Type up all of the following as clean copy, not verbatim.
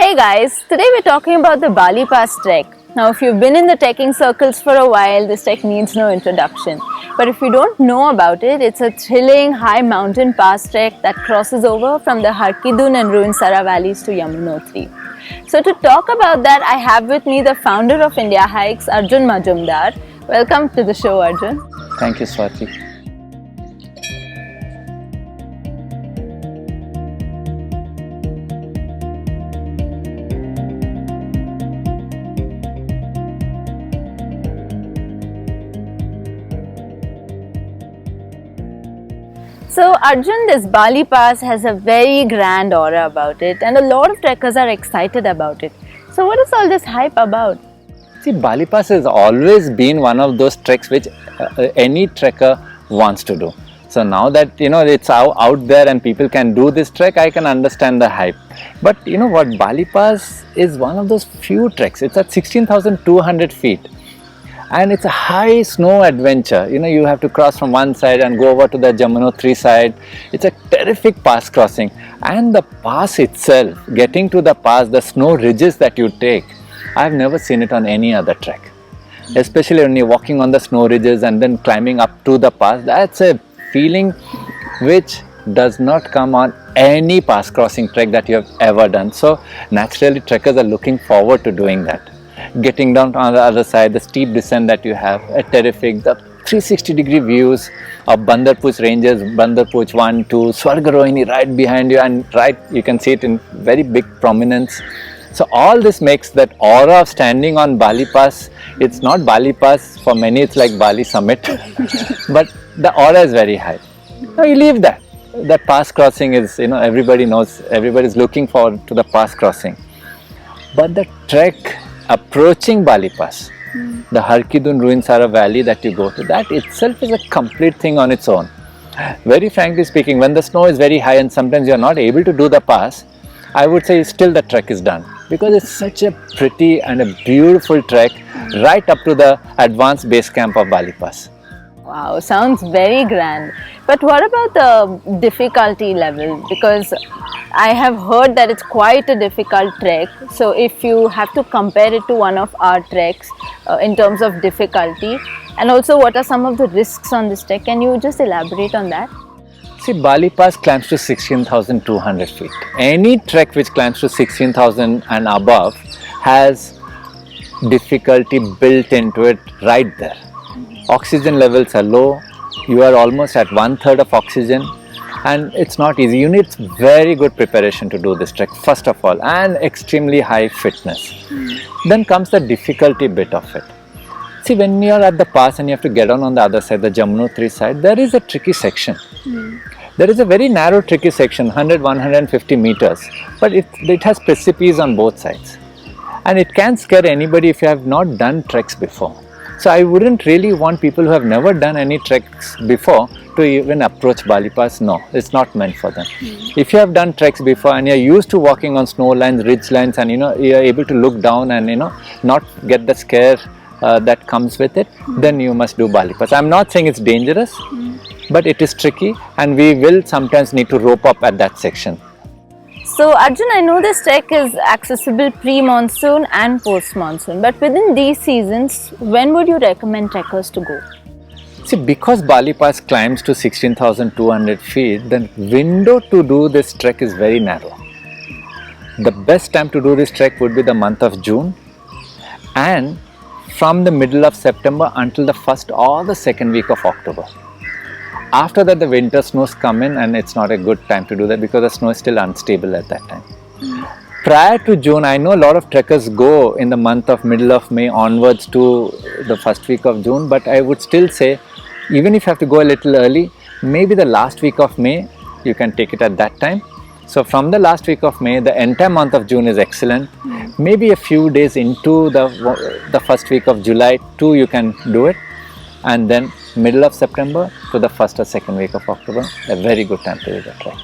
Hey guys, today we're talking about the Bali Pass trek. Now if you've been in the trekking circles for a while, this trek needs no introduction. But if you don't know about it, it's a thrilling high mountain pass trek that crosses over from the Harkidun and Ruinsara valleys to Yamunotri. So to talk about that, I have with me the founder of India Hikes, Arjun Majumdar. Welcome to the show, Arjun. Thank you, Swati. So Arjun, this Bali Pass has a very grand aura about it and a lot of trekkers are excited about it. So what is all this hype about? See, Bali Pass has always been one of those treks which any trekker wants to do. So now that it's out there and people can do this trek, I can understand the hype. But you know what, Bali Pass is one of those few treks. It's at 16,200 feet. And it's a high snow adventure. You have to cross from one side and go over to the Yamunotri side. It's a terrific pass crossing. And the pass itself, getting to the pass, the snow ridges that you take, I've never seen it on any other trek. Especially when you're walking on the snow ridges and then climbing up to the pass. That's a feeling which does not come on any pass crossing trek that you have ever done. So naturally, trekkers are looking forward to doing that. Getting down on the other side, the steep descent that you have, a terrific, the 360-degree views of Bandarpuch ranges, Bandarpuch 1, 2, Swargarohini right behind you, and right you can see it in very big prominence. So all this makes that aura of standing on Bali Pass. It's not Bali Pass, for many it's like Bali Summit, but the aura is very high. Now you leave that. That pass crossing is, everybody knows, everybody's looking forward to the pass crossing. But the trek approaching Bali Pass, the Harkidun Ruinsara valley that you go to, that itself is a complete thing on its own. Very frankly speaking, when the snow is very high and sometimes you are not able to do the pass, I would say still the trek is done, because it's such a pretty and a beautiful trek right up to the advanced base camp of Bali Pass. Wow, sounds very grand. But what about the difficulty level? Because I have heard that it's quite a difficult trek. So if you have to compare it to one of our treks in terms of difficulty, and also what are some of the risks on this trek, can you just elaborate on that? See, Bali Pass climbs to 16,200 feet. Any trek which climbs to 16,000 and above has difficulty built into it right there. Oxygen levels are low, you are almost at 1/3 of oxygen, and it's not easy. You need very good preparation to do this trek, first of all, and extremely high fitness. Then comes the difficulty bit of it. See, when you're at the pass and you have to get on the other side, the Yamunotri side, there is a tricky section. There is a very narrow tricky section, 100-150 meters, but it has precipice on both sides. And it can scare anybody if you have not done treks before. So I wouldn't really want people who have never done any treks before to even approach Bali Pass. No, it's not meant for them. If you have done treks before and you're used to walking on snow lines, ridge lines, and you're able to look down and not get the scare that comes with it, then you must do Bali Pass. I'm not saying it's dangerous, but it is tricky, and we will sometimes need to rope up at that section. So Arjun, I know this trek is accessible pre-monsoon and post-monsoon, but within these seasons, when would you recommend trekkers to go? See, because Bali Pass climbs to 16,200 feet, the window to do this trek is very narrow. The best time to do this trek would be the month of June, and from the middle of September until the first or the second week of October. After that, the winter snows come in, and it's not a good time to do that because the snow is still unstable at that time. Prior to June, I know a lot of trekkers go in the month of middle of May onwards to the first week of June, but I would still say, even if you have to go a little early, maybe the last week of May, you can take it at that time. So from the last week of May, the entire month of June is excellent. Maybe a few days into the first week of July too, you can do it. And then middle of September to the first or second week of October, a very good time to do the trek.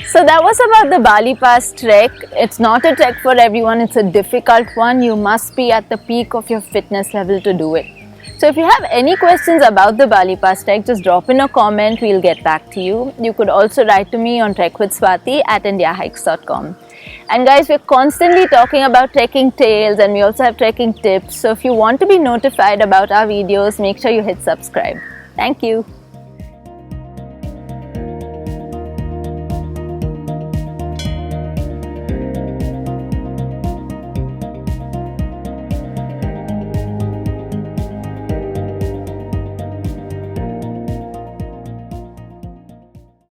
So that was about the Bali Pass trek. It's not a trek for everyone, it's a difficult one. You must be at the peak of your fitness level to do it. So if you have any questions about the Bali Pass trek, just drop in a comment, we'll get back to you. You could also write to me on trekwithswati@indiahikes.com. And guys, we're constantly talking about trekking tales, and we also have trekking tips. So if you want to be notified about our videos, make sure you hit subscribe. Thank you.